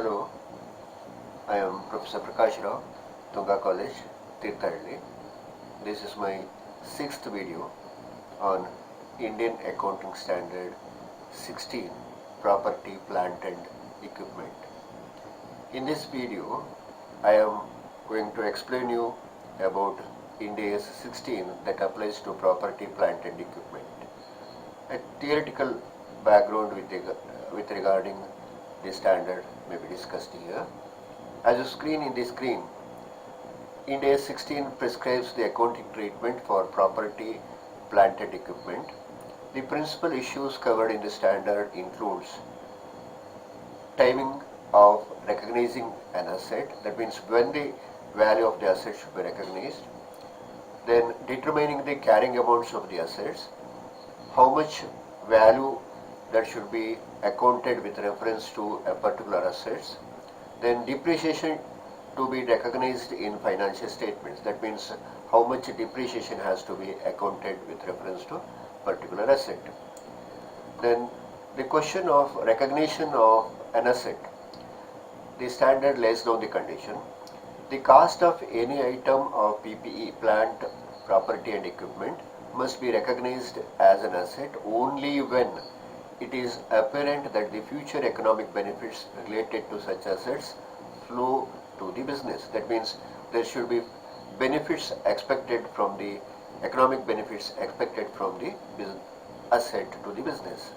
Hello, I am Professor Prakash Rao, Tunga College, Tirthalli. This is my sixth video on Indian Accounting Standard 16, Property, Plant and Equipment. In this video, I am going to explain you about Ind AS 16 that applies to property, plant and equipment. A theoretical background with regarding the standard may be discussed here. As you screen in the screen, Ind AS 16 prescribes the accounting treatment for property, plant and equipment. The principal issues covered in the standard includes timing of recognizing an asset, that means when the value of the asset should be recognized, then determining the carrying amounts of the assets, how much value that should be accounted with reference to a particular assets, then depreciation to be recognized in financial statements, that means how much depreciation has to be accounted with reference to particular asset. Then the question of recognition of an asset, the standard lays down the condition. The cost of any item of PPE, plant, property and equipment, must be recognized as an asset only when it is apparent that the future economic benefits related to such assets flow to the business. That means there should be benefits expected from the economic benefits expected from the asset to the business.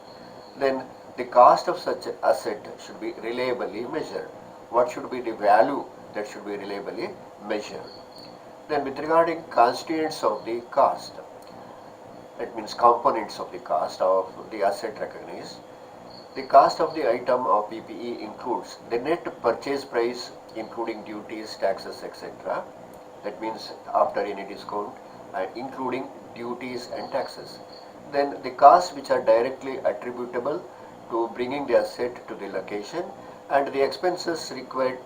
Then the cost of such asset should be reliably measured. What should be the value that should be reliably measured? Then with regarding constituents of the cost, that means components of the cost of the asset recognized. The cost of the item of PPE includes the net purchase price including duties, taxes, etc. That means after any discount and including duties and taxes. Then the costs which are directly attributable to bringing the asset to the location and the expenses required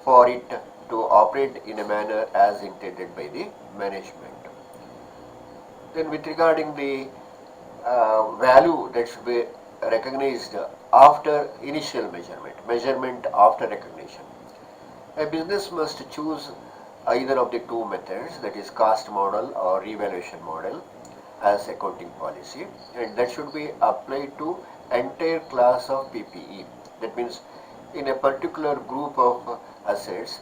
for it to operate in a manner as intended by the management. Then with regarding the value that should be recognized after initial measurement after recognition. A business must choose either of the two methods, that is cost model or revaluation model, as accounting policy, and that should be applied to entire class of PPE. That means in a particular group of assets,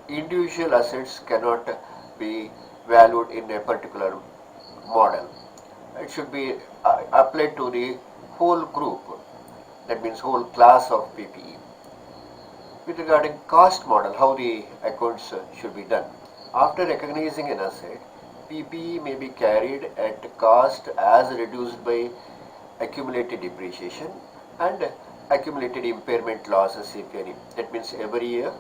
individual assets cannot be valued in a particular model. It should be applied to the whole group, that means whole class of PPE. With regarding cost model, how the accounts should be done. After recognizing an asset, PPE may be carried at cost as reduced by accumulated depreciation and accumulated impairment losses if any. That means every year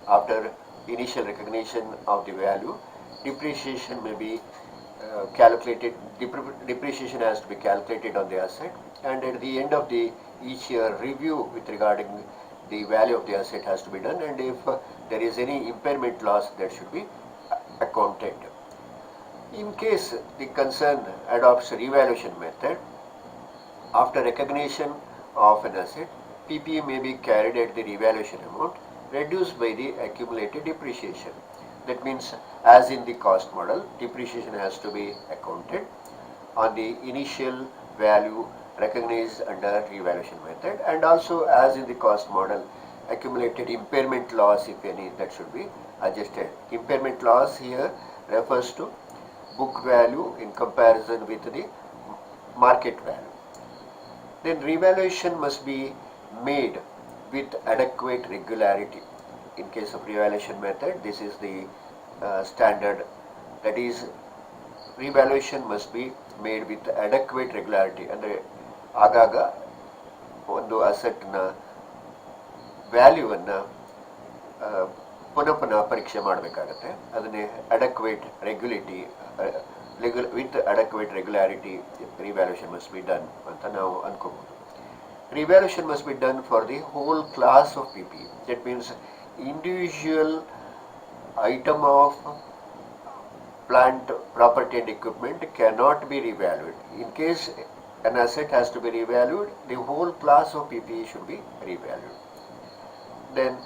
after initial recognition of the value, depreciation may be calculated, depreciation has to be calculated on the asset, and at the end of the each year review with regarding the value of the asset has to be done, and if there is any impairment loss, that should be accounted. In case the concern adopts a revaluation method, after recognition of an asset, PPE may be carried at the revaluation amount reduced by the accumulated depreciation. That means as in the cost model, depreciation has to be accounted on the initial value recognized under revaluation method, and also as in the cost model, accumulated impairment loss if any, that should be adjusted. Impairment loss here refers to book value in comparison with the market value. Then revaluation must be made with adequate regularity. In case of revaluation method, this is the standard, that is revaluation must be made with adequate regularity. ಅಂದರೆ ಆಗಾಗ ಒಂದು ಅಸೆಟ್ನ ವ್ಯಾಲ್ಯೂವನ್ನು ಪುನಃ ಪರೀಕ್ಷೆ ಮಾಡಬೇಕಾಗತ್ತೆ. ಅದನ್ನೇ adequate regularity with adequate regularity revaluation must be done ಅಂತ ನಾವು ಅನ್ಕೋಬಹುದು. Revaluation must be done for the whole class of PPE. That means individual item of plant, property and equipment cannot be revalued. In case an asset has to be revalued, the whole class of PPE should be revalued. Then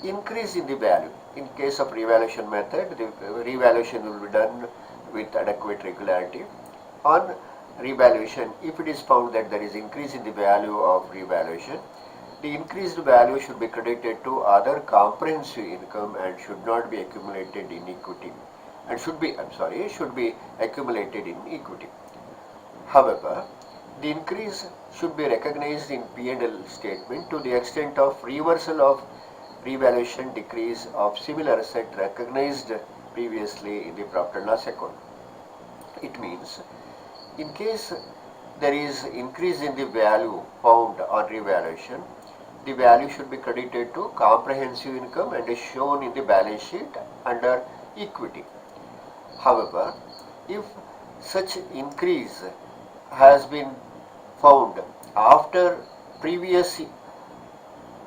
increase in the value. In case of revaluation method, the revaluation will be done with adequate regularity. On revaluation, if it is found that there is increase in the value of revaluation, the increased value should be credited to other comprehensive income and should not be accumulated in equity, and should be accumulated in equity. However, the increase should be recognized in P&L statement to the extent of reversal of revaluation decrease of similar asset recognized previously in the profit and loss account. It means, in case there is increase in the value found on revaluation, the value should be credited to comprehensive income and is shown in the balance sheet under equity. However, if such increase has been found after previous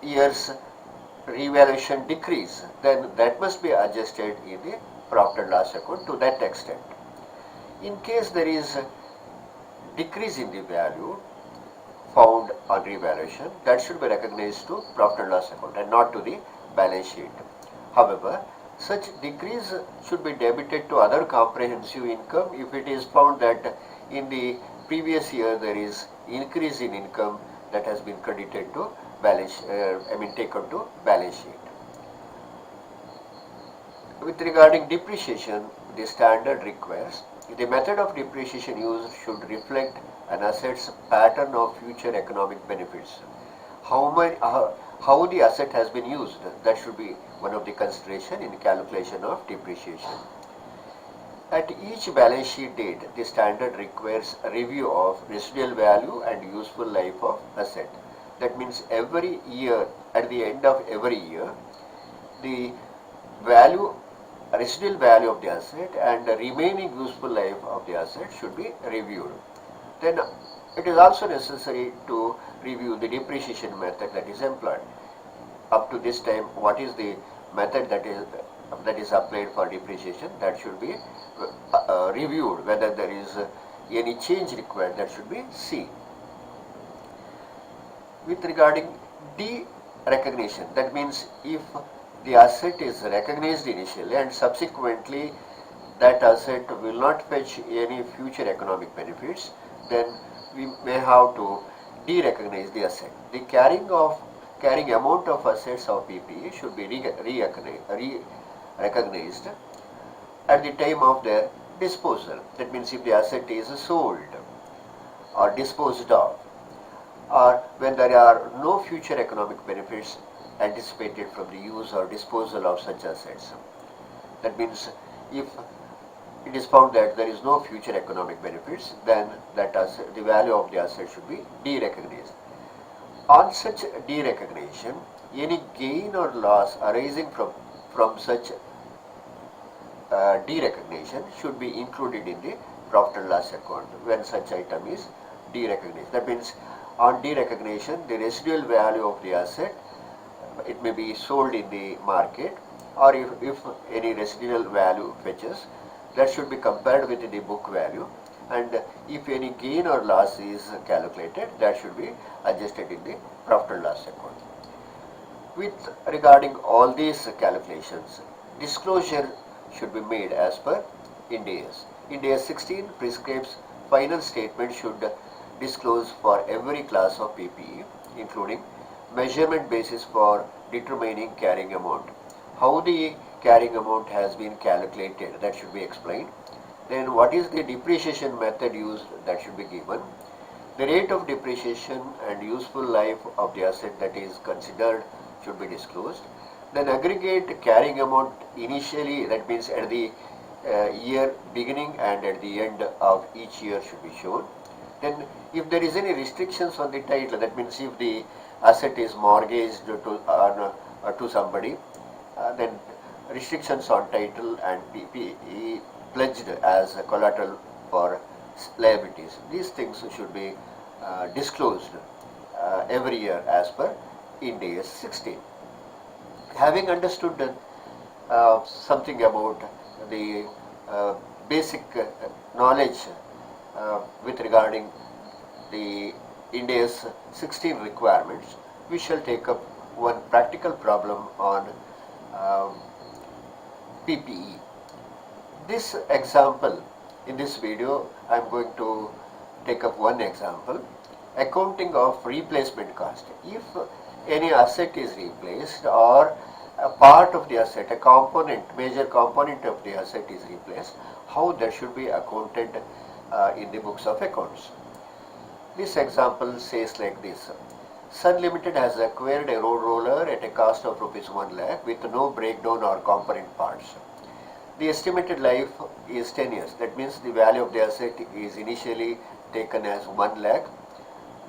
year's revaluation decrease, then that must be adjusted in the profit and loss account to that extent. In case there is a decrease in the value found on revaluation, that should be recognized to profit and loss account and not to the balance sheet. However, such decrease should be debited to other comprehensive income if it is found that in the previous year there is increase in income that has been credited to taken to balance sheet. With regarding depreciation, the standard requires the method of depreciation used should reflect an asset's pattern of future economic benefits. How the asset has been used, that should be one of the consideration in calculation of depreciation. At each balance sheet date, the standard requires a review of residual value and useful life of asset. That means every year, at the end of every year, the residual value of the asset and the remaining useful life of the asset should be reviewed. Then it is also necessary to review the depreciation method that is employed. Up to this time, what is the method that is applied for depreciation? That should be reviewed. Whether there is any change required, that should be seen. With regarding de-recognition, that means if the asset is recognized initially and subsequently that asset will not fetch any future economic benefits, then we may have to de-recognize the asset. The carrying amount of assets of PPE should be recognized at the time of their disposal. That means if the asset is sold or disposed of, or when there are no future economic benefits anticipated from the use or disposal of such assets. That means if it is found that there is no future economic benefits, then the value of the asset should be de-recognized. On such de-recognition, any gain or loss arising from such de-recognition should be included in the profit and loss account when such item is de-recognized. That means on de-recognition, the residual value of the asset, it may be sold in the market, or if any residual value fetches, that should be compared with the book value, and if any gain or loss is calculated, that should be adjusted in the profit and loss account. With regarding all these calculations, disclosure should be made as per Ind AS. Ind AS 16 prescribes final statement should disclose for every class of PPE, including measurement basis for determining carrying amount. How the carrying amount has been calculated, that should be explained. Then what is the depreciation method used, that should be given. The rate of depreciation and useful life of the asset that is considered should be disclosed. Then aggregate carrying amount initially, that means at the year beginning and at the end of each year should be shown. Then if there is any restrictions on the title, that means if the asset is mortgaged to somebody, then restrictions on title and PPE pledged as a collateral for liabilities. These things should be disclosed every year as per Ind AS 16. Having understood something about the basic knowledge with regarding the India's 16 requirements, we shall take up one practical problem on um, PPE. This example, in this video, I am going to take up one example, accounting of replacement cost. If any asset is replaced or a part of the asset, a component, major component of the asset is replaced, how that should be accounted in the books of accounts. This example says like this. Sun Limited has acquired a road roller at a cost of rupees 1 lakh with no breakdown or component parts. The estimated life is 10 years. That means the value of the asset is initially taken as 1 lakh.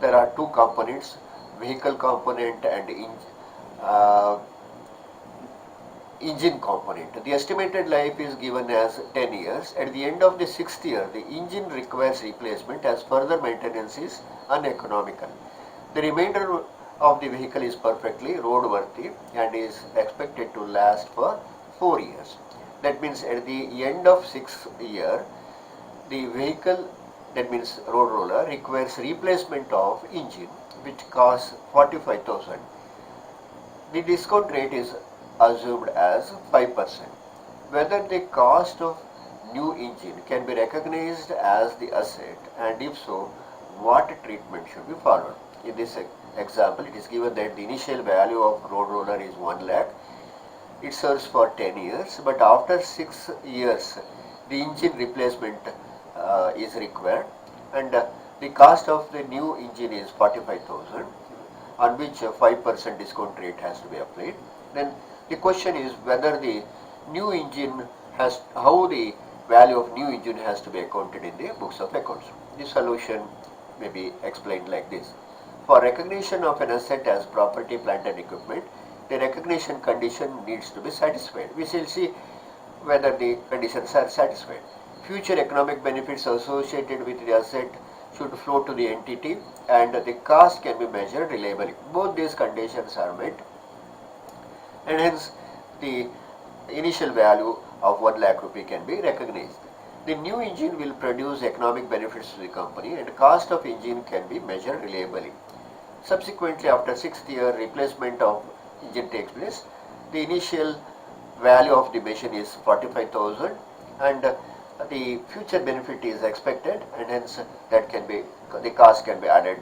There are two components, vehicle component and engine component. The estimated life is given as 10 years. At the end of the 6th year, the engine requires replacement as further maintenance is uneconomical. The remainder of the vehicle is perfectly roadworthy and is expected to last for 4 years. That means at the end of 6th year, the vehicle, that means road roller, requires replacement of engine which costs 45,000. The discount rate is assumed as 5%. Whether the cost of new engine can be recognized as the asset, and if so, what treatment should be followed. In this example, it is given that the initial value of road roller is 1 lakh. It serves for 10 years, but after 6 years, the engine replacement is required, and the cost of the new engine is 45,000, on which a 5% discount rate has to be applied. Then the question is whether the new engine has, how the value of new engine has to be accounted in the books of accounts. The solution may be explained like this. For recognition of an asset as property, plant and equipment, the recognition condition needs to be satisfied. We shall see whether the conditions are satisfied. Future economic benefits associated with the asset should flow to the entity and the cost can be measured reliably. Both these conditions are met, and hence the initial value of 1 lakh rupee can be recognized. The new engine will produce economic benefits to the company and cost of engine can be measured reliably. Subsequently, after 6th year, replacement of engine takes place. The initial value of the machine is 45,000 and the future benefit is expected, and hence that can be, the cost can be added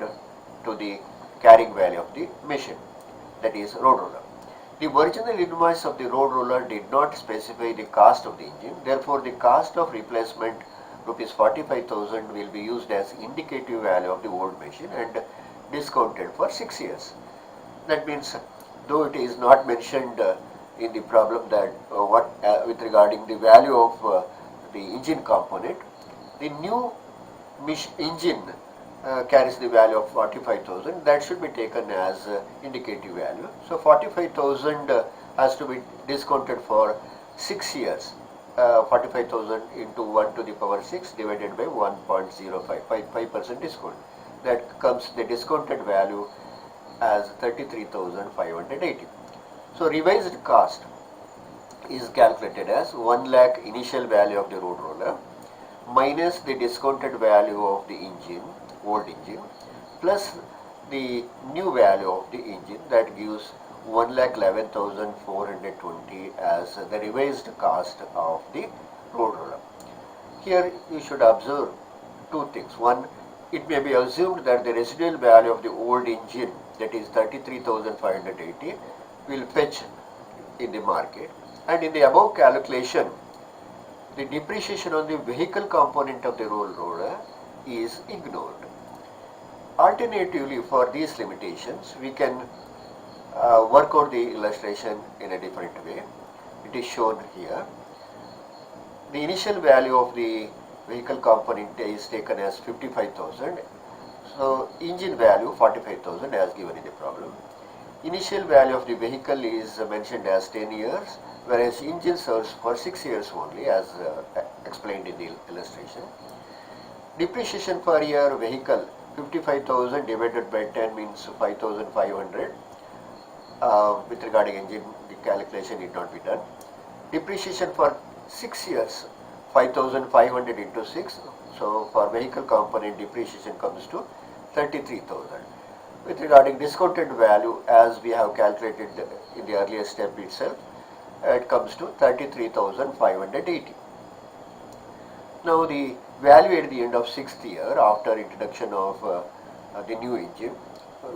to the carrying value of the machine, that is road roller. The original invoice of the road roller did not specify the cost of the engine. Therefore, the cost of replacement rupees 45,000 will be used as indicative value of the old machine and discounted for 6 years. That means, though it is not mentioned in the problem that with regarding the value of the engine component, the new engine carries the value of 45,000. That should be taken as indicative value. So 45,000 has to be discounted for 6 years. 45,000 into 1 to the power 6 divided by 1.05, 5% discount. That comes the discounted value as 33,580. So revised cost is calculated as 1 lakh initial value of the road roller minus the discounted value of the engine, old engine, plus the new value of the engine, that gives 1,11,420 as the revised cost of the road roller. Here you should observe two things. One, it may be assumed that the residual value of the old engine, that is 33,580, will fetch in the market, and in the above calculation the depreciation on the vehicle component of the road roller is ignored. Alternatively, for these limitations, we can work out the illustration in a different way. It is shown here. The initial value of the vehicle component is taken as 55,000. So engine value 45,000 as given in the problem. Initial value of the vehicle is mentioned as 10 years, whereas engine serves for 6 years only, as explained in the illustration. Depreciation per year vehicle 55,000 divided by 10 means 5,500. With regarding engine, the calculation need not be done. Depreciation for 6 years, 5,500 into 6. So for vehicle component, depreciation comes to 33,000. With regarding discounted value, as we have calculated in the earlier step itself, it comes to 33,580. Now the value at the end of 6th year after introduction of the new engine,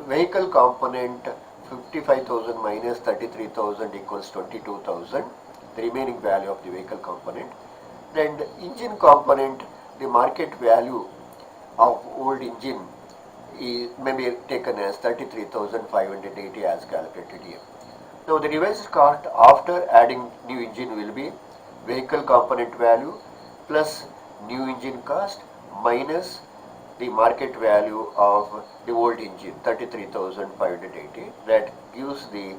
vehicle component 55,000 minus 33,000 equals 22,000, the remaining value of the vehicle component. Then the engine component, the market value of old engine may be taken as 33,580 as calculated here. Now the revised cost after adding new engine will be vehicle component value plus new engine cost minus the market value of the old engine 33,580. That gives the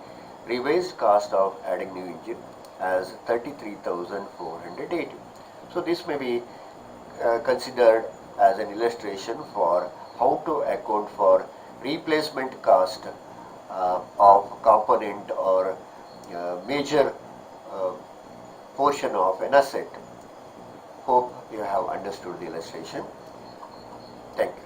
revised cost of adding new engine as 33,480. So this may be considered as an illustration for how to account for replacement cost of component or major portion of an asset. Hope you have understood the illustration. Thank you.